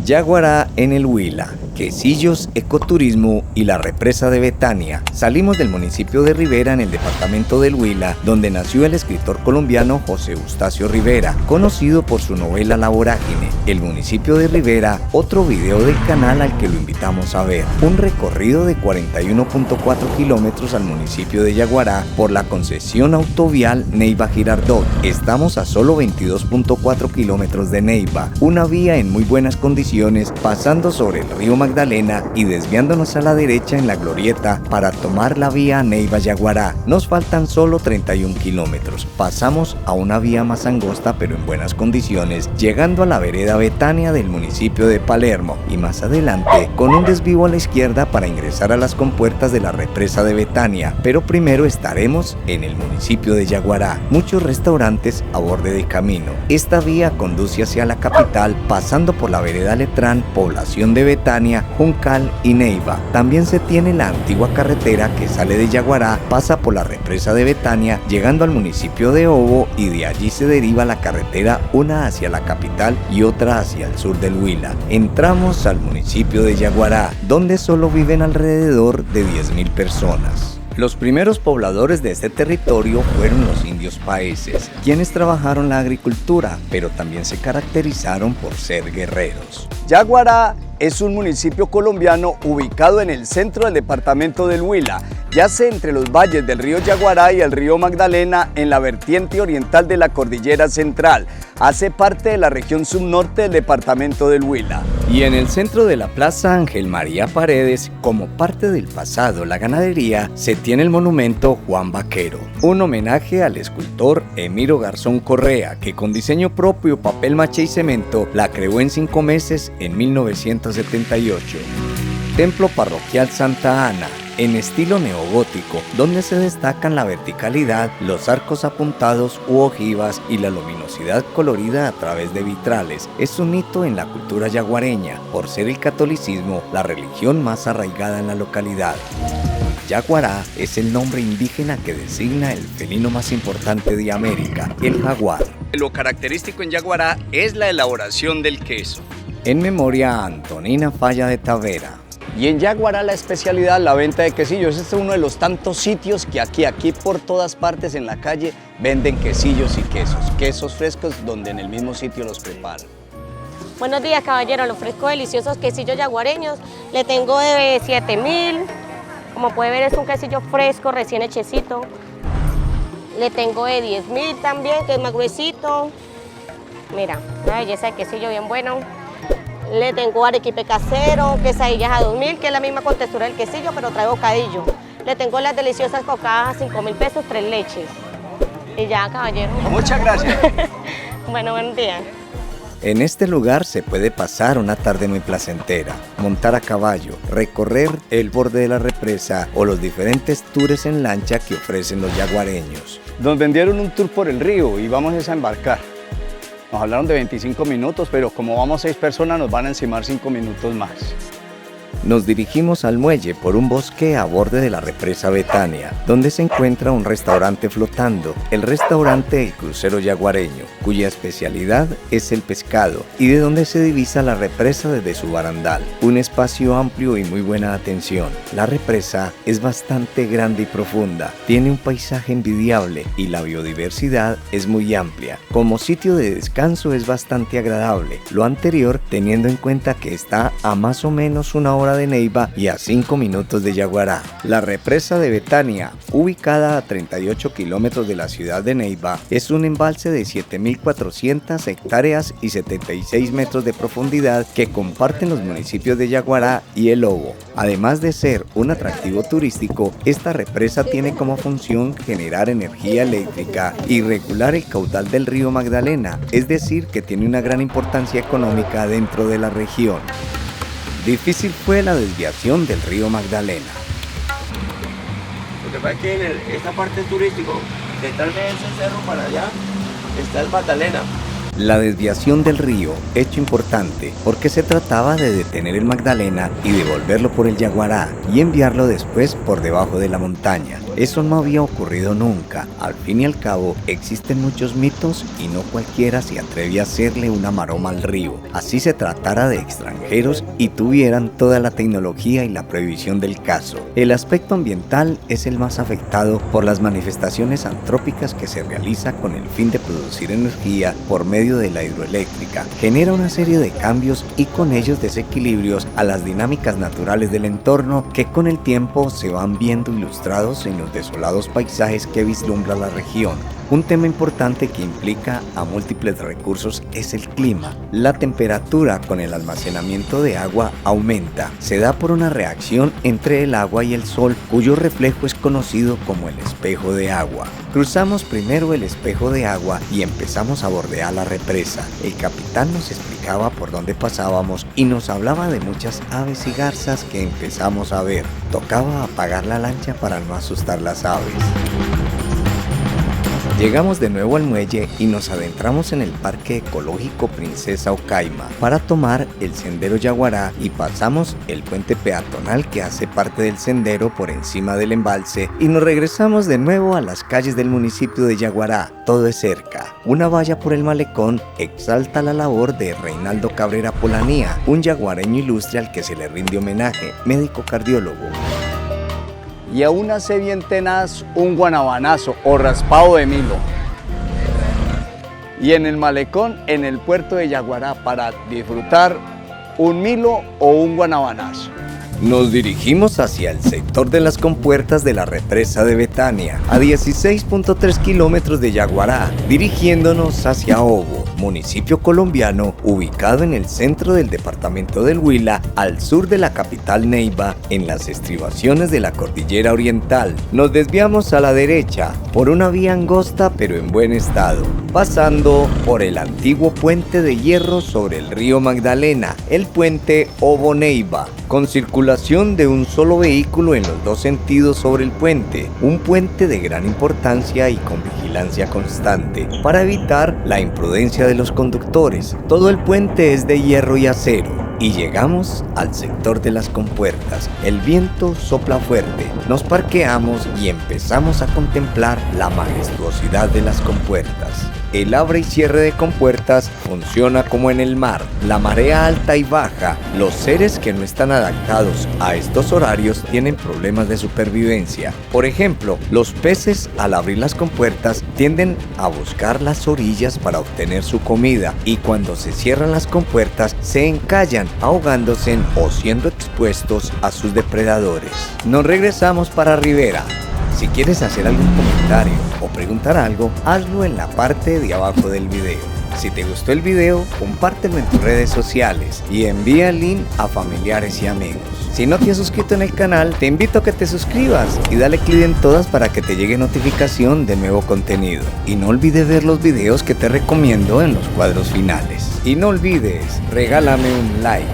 Yaguará en el Huila, Quesillos, ecoturismo y la represa de Betania. Salimos del municipio de Rivera en el departamento del Huila, donde nació el escritor colombiano José Eustacio Rivera, conocido por su novela La Vorágine. El municipio de Rivera, otro video del canal al que lo invitamos a ver. Un recorrido de 41.4 kilómetros al municipio de Yaguará por la concesión autovial Neiva-Girardot. Estamos a solo 22.4 kilómetros de Neiva, una vía en muy buenas condiciones, pasando sobre el río Magdalena y desviándonos a la derecha en la glorieta para tomar la vía Neiva-Yaguará. Nos faltan solo 31 kilómetros. Pasamos a una vía más angosta pero en buenas condiciones, llegando a la vereda Betania del municipio de Palermo y más adelante con un desvío a la izquierda para ingresar a las compuertas de la represa de Betania, pero primero estaremos en el municipio de Yaguará. Muchos restaurantes a borde de camino. Esta vía conduce hacia la capital pasando por la vereda Letrán, población de Betania, Juncal y Neiva. También se tiene la antigua carretera que sale de Yaguará, pasa por la represa de Betania, llegando al municipio de Obo, y de allí se deriva la carretera, una hacia la capital y otra hacia el sur del Huila. Entramos al municipio de Yaguará, donde solo viven alrededor de 10.000 personas. Los primeros pobladores de este territorio fueron los indios paeses, quienes trabajaron la agricultura, pero también se caracterizaron por ser guerreros. Yaguará es un municipio colombiano ubicado en el centro del departamento del Huila. Yace entre los valles del río Yaguará y el río Magdalena en la vertiente oriental de la cordillera central. Hace parte de la región subnorte del departamento del Huila. Y en el centro de la Plaza Ángel María Paredes, como parte del pasado la ganadería, se tiene el monumento Juan Vaquero, un homenaje al escultor Emiro Garzón Correa, que con diseño propio, papel maché y cemento, la creó en 5 meses en 1978. Templo parroquial Santa Ana, en estilo neogótico, donde se destacan la verticalidad, los arcos apuntados u ojivas y la luminosidad colorida a través de vitrales. Es un hito en la cultura yaguareña, por ser el catolicismo la religión más arraigada en la localidad. Yaguará es el nombre indígena que designa el felino más importante de América, el jaguar. Lo característico en Yaguará es la elaboración del queso. En memoria a Antonina Falla de Tavera. Y en Yaguará la especialidad, la venta de quesillos. Este es uno de los tantos sitios que aquí por todas partes en la calle venden quesillos y quesos frescos donde en el mismo sitio los preparan. Buenos días, caballero, le ofrezco deliciosos quesillos yaguareños. Le tengo de 7.000, como puede ver es un quesillo fresco, recién hechecito. Le tengo de 10.000 también, que es más gruesito. Mira, una belleza de quesillo bien bueno. Le tengo arequipe casero, quesadillas a 2.000, que es la misma contextura del quesillo, pero trae bocadillo. Le tengo las deliciosas cocadas a 5.000 pesos, 3 leches. Y ya, caballero. Muchas gracias. Bueno, buen día. En este lugar se puede pasar una tarde muy placentera, montar a caballo, recorrer el borde de la represa o los diferentes tours en lancha que ofrecen los yaguareños. Nos vendieron un tour por el río y vamos a embarcar. Nos hablaron de 25 minutos, pero como vamos 6 personas nos van a encimar 5 minutos más. Nos dirigimos al muelle por un bosque a borde de la represa Betania, donde se encuentra un restaurante flotando, el restaurante El Crucero Yaguareño, cuya especialidad es el pescado y de donde se divisa la represa desde su barandal. Un espacio amplio y muy buena atención. La represa es bastante grande y profunda, tiene un paisaje envidiable y la biodiversidad es muy amplia. Como sitio de descanso es bastante agradable, lo anterior teniendo en cuenta que está a más o menos una hora de Neiva y a 5 minutos de Yaguará. La represa de Betania, ubicada a 38 kilómetros de la ciudad de Neiva, es un embalse de 7.400 hectáreas y 76 metros de profundidad que comparten los municipios de Yaguará y El Obo. Además de ser un atractivo turístico, esta represa tiene como función generar energía eléctrica y regular el caudal del río Magdalena, es decir, que tiene una gran importancia económica dentro de la región. Difícil fue la desviación del río Magdalena. Lo que pasa es que en esta parte turística, detrás de ese cerro para allá, está el Magdalena. La desviación del río, hecho importante, porque se trataba de detener el Magdalena y devolverlo por el Yaguará y enviarlo después por debajo de la montaña. Eso no había ocurrido nunca. Al fin y al cabo, existen muchos mitos y no cualquiera se atreve a hacerle una maroma al río. Así se tratara de extranjeros y tuvieran toda la tecnología y la previsión del caso. El aspecto ambiental es el más afectado por las manifestaciones antrópicas que se realiza con el fin de producir energía por medio de la hidroeléctrica. Genera una serie de cambios y con ellos desequilibrios a las dinámicas naturales del entorno que con el tiempo se van viendo ilustrados en los desolados paisajes que vislumbra la región. Un tema importante que implica a múltiples recursos es el clima. La temperatura con el almacenamiento de agua aumenta. Se da por una reacción entre el agua y el sol, cuyo reflejo es conocido como el espejo de agua. Cruzamos primero el espejo de agua y empezamos a bordear la represa. El capitán nos explicaba por dónde pasábamos y nos hablaba de muchas aves y garzas que empezamos a ver. Tocaba apagar la lancha para no asustar las aves. Llegamos de nuevo al muelle y nos adentramos en el Parque Ecológico Princesa Ocaima para tomar el sendero Yaguará y pasamos el puente peatonal que hace parte del sendero por encima del embalse y nos regresamos de nuevo a las calles del municipio de Yaguará. Todo es cerca. Una valla por el malecón exalta la labor de Reinaldo Cabrera Polanía, un yaguareño ilustre al que se le rinde homenaje, médico cardiólogo. Y a una se bien tenaz un guanabanazo o raspado de milo. Y en el malecón, en el puerto de Yaguará, para disfrutar un milo o un guanabanazo. Nos dirigimos hacia el sector de las compuertas de la represa de Betania, a 16.3 kilómetros de Yaguará, dirigiéndonos hacia Obo, municipio colombiano ubicado en el centro del departamento del Huila, al sur de la capital Neiva, en las estribaciones de la cordillera oriental. Nos desviamos a la derecha por una vía angosta pero en buen estado, pasando por el antiguo puente de hierro sobre el río Magdalena, el puente Obo-Neiva, con circulación de un solo vehículo en los dos sentidos sobre el puente, un puente de gran importancia y con vigilancia constante para evitar la imprudencia de los conductores. Todo el puente es de hierro y acero. Y llegamos al sector de las compuertas. El viento sopla fuerte. Nos parqueamos y empezamos a contemplar la majestuosidad de las compuertas. El abre y cierre de compuertas funciona como en el mar. La marea alta y baja. Los seres que no están adaptados a estos horarios tienen problemas de supervivencia. Por ejemplo, los peces al abrir las compuertas tienden a buscar las orillas para obtener su comida y cuando se cierran las compuertas se encallan, ahogándose o siendo expuestos a sus depredadores. Nos regresamos para Rivera. Si quieres hacer algún comentario o preguntar algo, hazlo en la parte de abajo del video. Si te gustó el video, compártelo en tus redes sociales y envía el link a familiares y amigos. Si no te has suscrito en el canal, te invito a que te suscribas y dale clic en todas para que te llegue notificación de nuevo contenido. Y no olvides ver los videos que te recomiendo en los cuadros finales. Y no olvides, regálame un like.